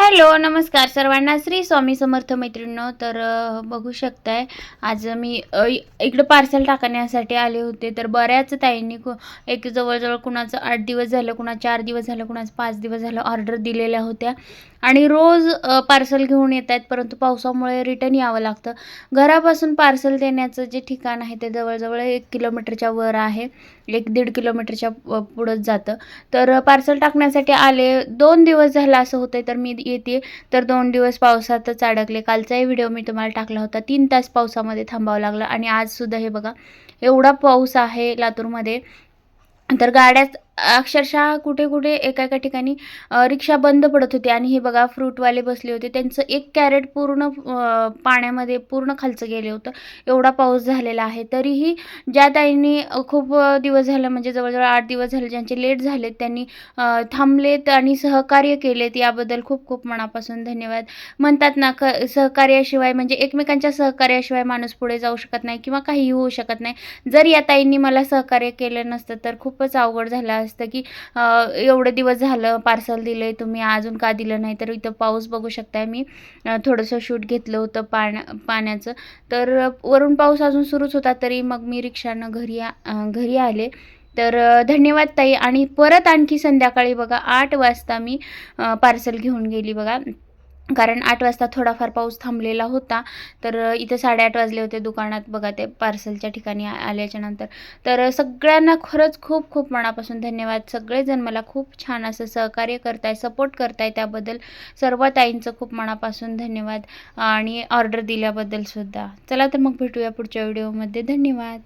Hello, नमस्कार सर्वांना. श्री स्वामी समर्थ मैत्रिणींनो. तर बघू शकताय आज मी इकडं पार्सल टाकण्यासाठी आले होते. तर बऱ्याच ताईंनी एक जवळ-जवळ कुणाचं 8 दिवस झालं, कुणाचं 4 दिवस झालं, कुणाचं 5 दिवस झालं ऑर्डर दिलेल्या होत्या आणि रोज पार्सल घेऊन येत आहेत. परंतु पावसामुळे रिटर्न यावं लागतं. घरापासून पार्सल देण्याचं जे ठिकाण आहे ते जवळ-जवळ 1 किलोमीटरच्या वर आहे. 1-1.5 किलोमीटरच्या पुढंच जातं. तर पार्सल टाकण्यासाठी आले. 2 दिवस झालं असं होतंय. तर मी येते तर 2 दिवस पावसातच अडकले. कालचाही व्हिडिओ मी तुम्हाला टाकला होता. 3 तास पावसामध्ये थांबावं लागलं आणि आजसुद्धा हे बघा एवढा पाऊस आहे लातूरमध्ये. तर गाड्या अक्षरशः कुठे-कुठे एका-एका ठिकाणी रिक्षा बंद पडत होती आणि हे बघा फ्रूटवाले बसले होते. त्यांचं 1 कॅरेट पूर्ण पाण्यामध्ये पूर्ण खालचं गेलं होतं. एवढा पाऊस झालेला आहे. तरीही ज्या ताईंनी खूप दिवस झालं म्हणजे जवळ-जवळ 8 दिवस झाले ज्यांचे लेट झालेत त्यांनी थांबलेत आणि सहकार्य केलेत याबद्दल खूप-खूप मनापासून धन्यवाद. म्हणतात ना सहकार्याशिवाय म्हणजे एकमेकांच्या सहकार्याशिवाय माणूस पुढे जाऊ शकत नाही किंवा काहीही होऊ शकत नाही. जर या ताईंनी मला सहकार्य केलं नसतं तर खूपच अवघड झालं असतं की एवढे दिवस झालं पार्सल दिलंय तुम्ही अजून का दिलं नाही. तर इथं पाऊस बघू शकताय मी थोडंसं शूट घेतलं होतं पाण्याचं. तर वरून पाऊस अजून सुरूच होता तरी मग मी रिक्षानं घरी आले. तर धन्यवाद ताई. आणि परत आणखी संध्याकाळी बघा 8 वाजता मी पार्सल घेऊन गेली बघा. कारण 8 वाजता थोडाफार पाऊस थांबलेला होता. तर इथं 8:30 वाजले होते दुकानात बघा ते पार्सलच्या ठिकाणी आल्याच्यानंतर. तर सगळ्यांना खरंच खूप मनापासून धन्यवाद. सगळेजण मला खूप छान असं सहकार्य करताय, सपोर्ट करताय त्याबद्दल सर्व ताईंचं खूप मनापासून धन्यवाद आणि ऑर्डर दिल्याबद्दल सुद्धा. चला तर मग भेटूया पुढच्या व्हिडिओमध्ये. धन्यवाद.